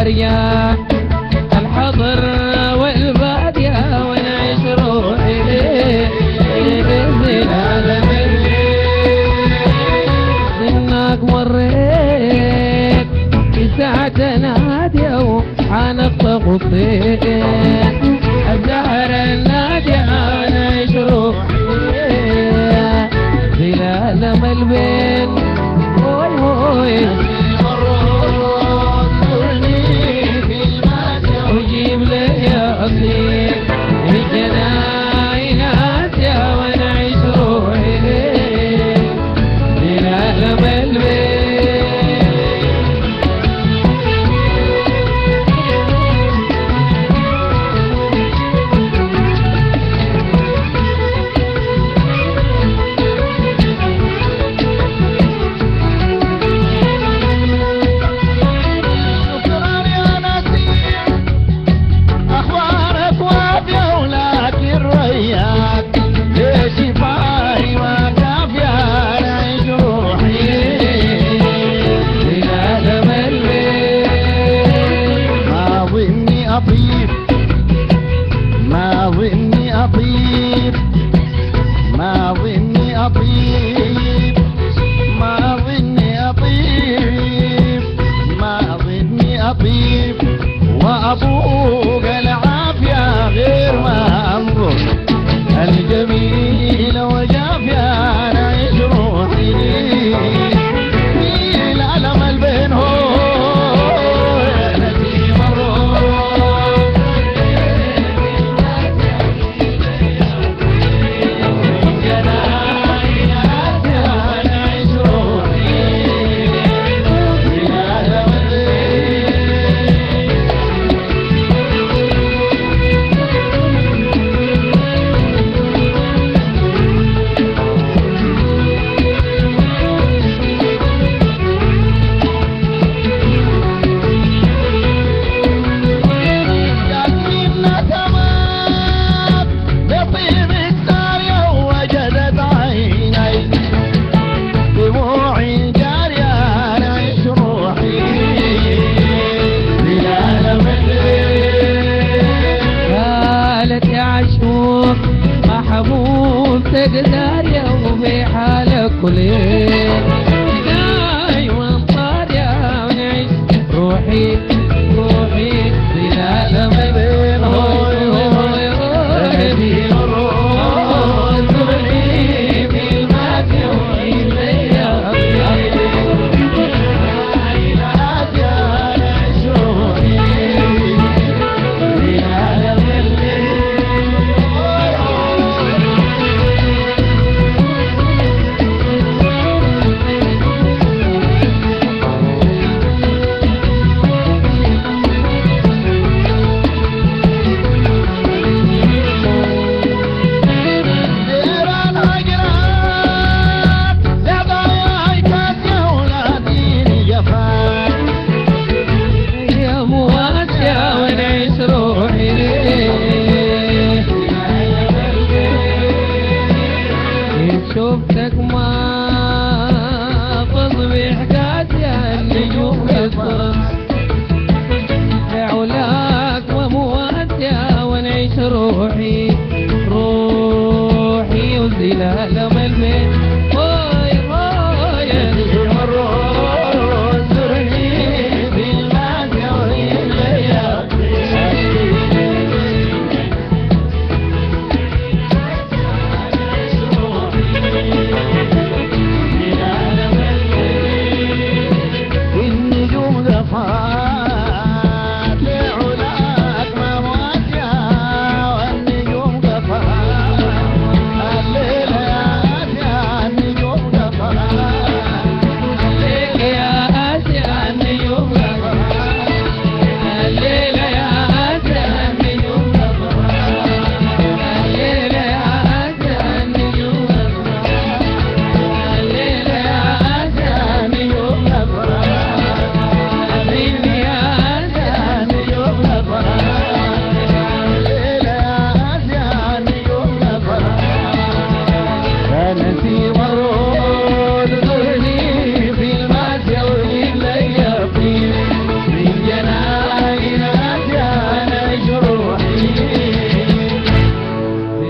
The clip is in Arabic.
القرية الحضر والبادية ونعيش روحي ليه العالم انك مريت في ساعة نادية وحانت غطيت الزهر النادية ونعيش روحي في العالم البين هوي هوي وجيب لي يا أصيل الجناينات يا ونعيش روحي في العالم البين ما ظني أطيب ما ظني أطيب ما ظني أطيب ما ظني أطيب وأبوق العافية غير ما أنظر الجميل وجافية نعيش روحي في العالم البين هو محبوب تقدر يوم في حالك كلين